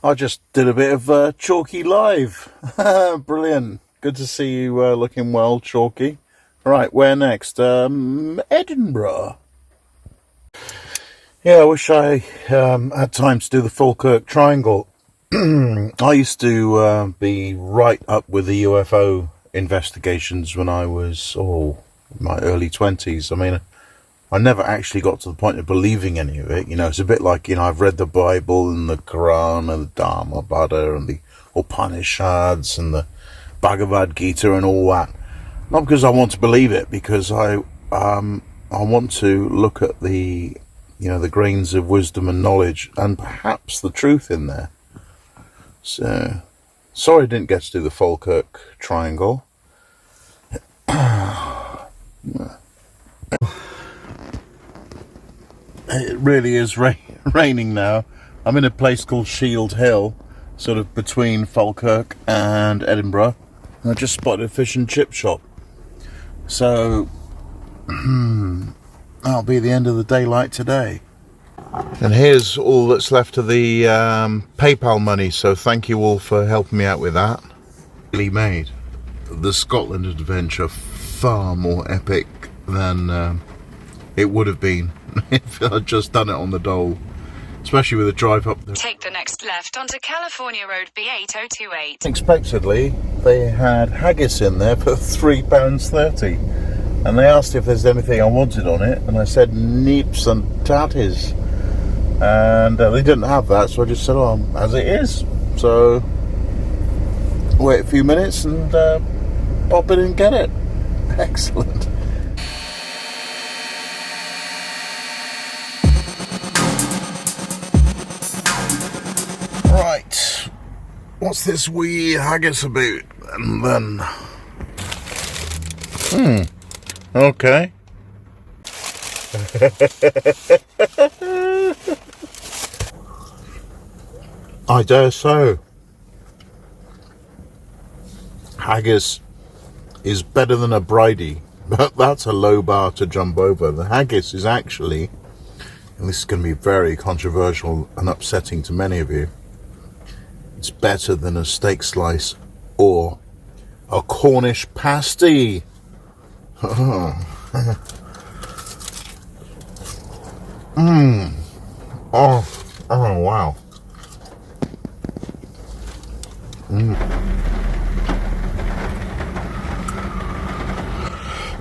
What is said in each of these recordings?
I just did a bit of Chalky Live. Brilliant. Good to see you looking well, Chalky. Right, where next? Edinburgh. Yeah, I wish I had time to do the Falkirk Triangle. I used to be right up with the UFO investigations when I was, in my early 20s. I mean, I never actually got to the point of believing any of it. You know, it's a bit like, I've read the Bible and the Quran and the Dharmapada and the Upanishads and the Bhagavad Gita and all that. Not because I want to believe it, because I want to look at the grains of wisdom and knowledge and perhaps the truth in there. So, sorry I didn't get to do the Falkirk Triangle. It really is raining now. I'm in a place called Shield Hill, sort of between Falkirk and Edinburgh. I just spotted a fish and chip shop. So, that'll be the end of the daylight today. And here's all that's left of the PayPal money, so thank you all for helping me out with that. Really made the Scotland adventure far more epic than it would have been if I'd just done it on the dole, especially with the drive up there. Take the next left onto California Road B8028. Unexpectedly, they had haggis in there for £3.30, and they asked if there's anything I wanted on it, and I said neeps and tatties, and they didn't have that, so I just said, as it is. So wait a few minutes and pop in and get it. Excellent. Right, what's this wee haggis about? And then, okay. I dare so. Haggis is better than a bridie, but that's a low bar to jump over. The haggis is actually, and this is going to be very controversial and upsetting to many of you, it's better than a steak slice or a Cornish pasty. Oh, wow.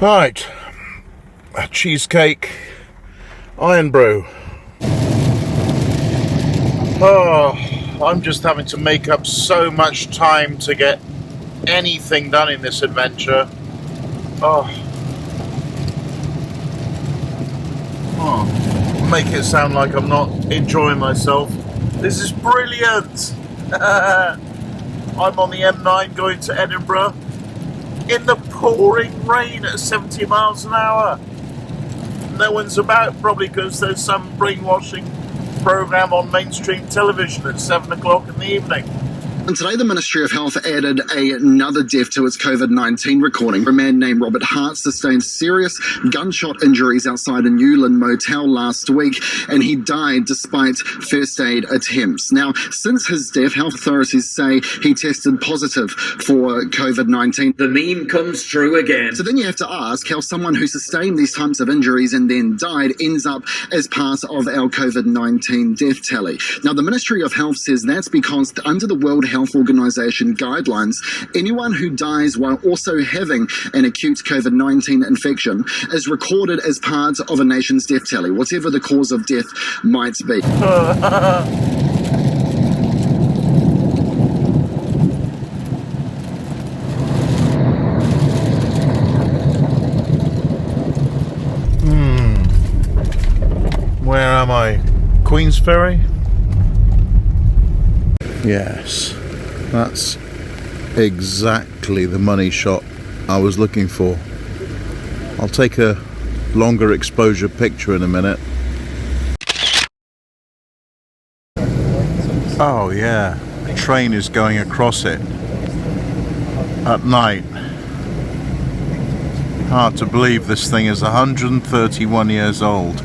Right, a cheesecake, iron brew. I'm just having to make up so much time to get anything done in this adventure. Make it sound like I'm not enjoying myself. This is brilliant. I'm on the M9 going to Edinburgh in the pouring rain at 70 miles an hour. No one's about, probably because there's some brainwashing program on mainstream television at 7 o'clock in the evening. And today the Ministry of Health added another death to its COVID-19 recording. A man named Robert Hart sustained serious gunshot injuries outside a Newland motel last week, and he died despite first aid attempts. Now, since his death, health authorities say he tested positive for COVID-19. The meme comes true again. So then you have to ask how someone who sustained these types of injuries and then died ends up as part of our COVID-19 death tally. Now, the Ministry of Health says that's because under the World Health Organization guidelines, anyone who dies while also having an acute COVID-19 infection is recorded as part of a nation's death tally, whatever the cause of death might be. Where am I? Queensferry? Yes, that's exactly the money shot I was looking for. I'll take a longer exposure picture in a minute. Oh yeah, a train is going across it at night. Hard to believe this thing is 131 years old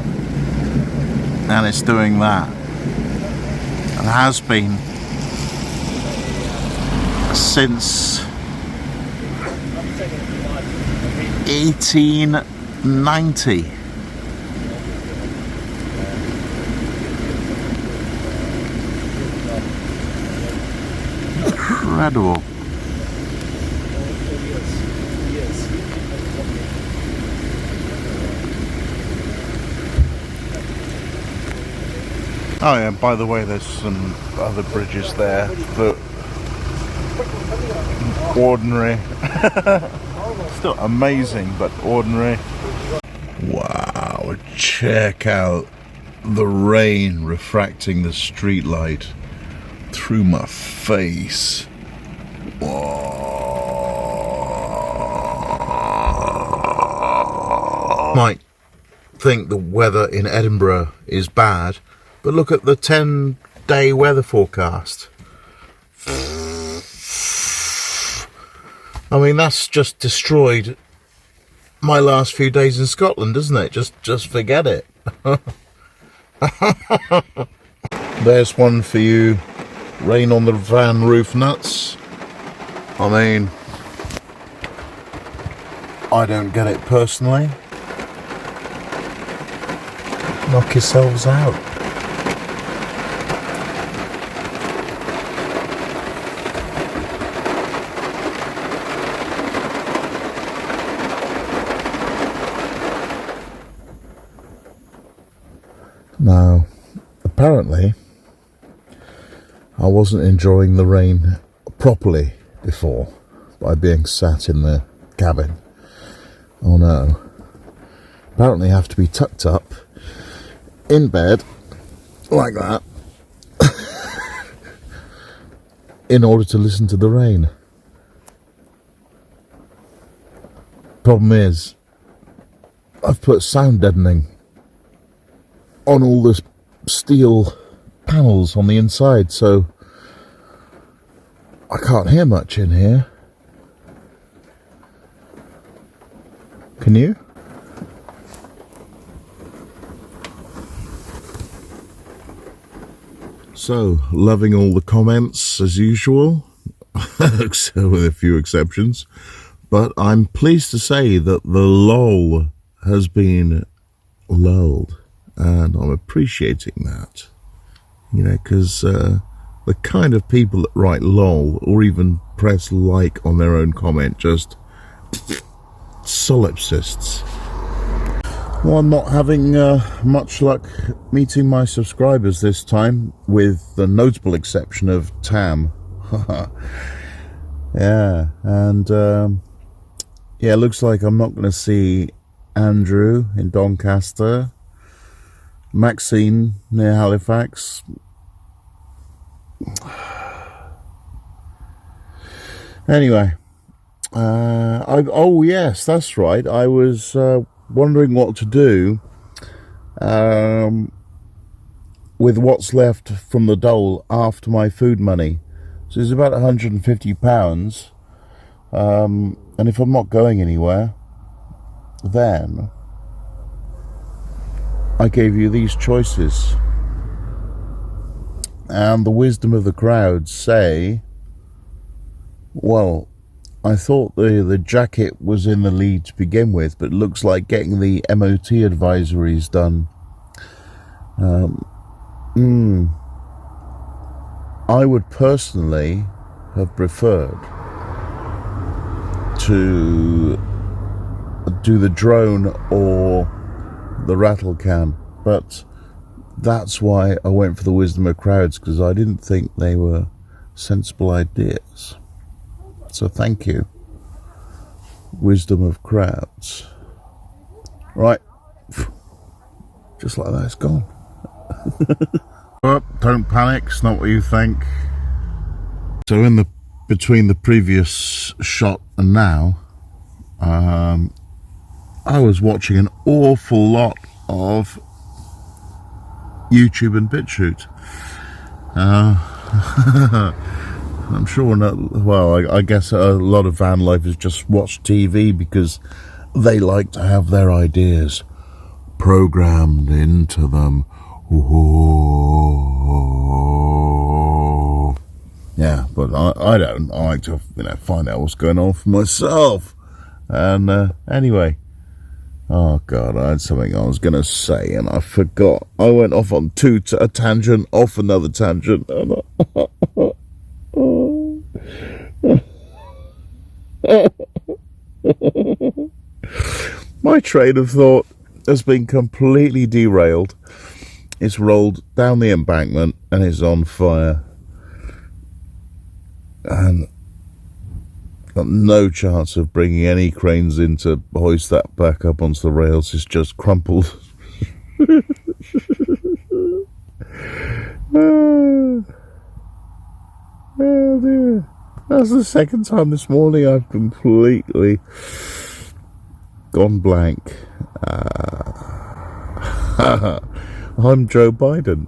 and it's doing that, and has been since 1890. Incredible. Oh yeah, by the way, there's some other bridges there that ordinary. Still amazing, but ordinary. Wow, check out the rain refracting the street light through my face. Whoa. Might think the weather in Edinburgh is bad, but look at the 10-day weather forecast. I mean, that's just destroyed my last few days in Scotland, isn't it? Just forget it. There's one for you, rain on the van roof nuts. I mean, I don't get it personally. Knock yourselves out. Now, apparently, I wasn't enjoying the rain properly before by being sat in the cabin. Oh no. Apparently I have to be tucked up in bed like that in order to listen to the rain. Problem is, I've put sound deadening on all the steel panels on the inside, so I can't hear much in here. Can you? So, loving all the comments as usual, with a few exceptions, but I'm pleased to say that the lull has been lulled, and I'm appreciating that. You know, because the kind of people that write lol or even press like on their own comment just solipsists. Well, I'm not having much luck meeting my subscribers this time, with the notable exception of Tam. Yeah, and yeah, looks like I'm not going to see Andrew in Doncaster, Maxine near Halifax. Anyway, oh yes, that's right. I was wondering what to do with what's left from the dole after my food money. So it's about £150, and if I'm not going anywhere, then I gave you these choices, and the wisdom of the crowd say, well, I thought the jacket was in the lead to begin with, but it looks like getting the MOT advisories done. I would personally have preferred to do the drone or the rattle can, but that's why I went for the wisdom of crowds, because I didn't think they were sensible ideas. So thank you, wisdom of crowds. Right, just like that, it's gone. Oh, don't panic, it's not what you think. So in the between the previous shot and now, I was watching an awful lot of YouTube and BitChute. I'm sure not. Well, I guess a lot of VanLifers just watch TV because they like to have their ideas programmed into them. Ooh. Yeah, but I don't. I like to, find out what's going on for myself. And anyway, oh God, I had something I was going to say and I forgot. I went off on a tangent, off another tangent. My train of thought has been completely derailed. It's rolled down the embankment and is on fire. And got no chance of bringing any cranes in to hoist that back up onto the rails. It's just crumpled. Oh dear. That's the second time this morning I've completely gone blank. I'm Joe Biden.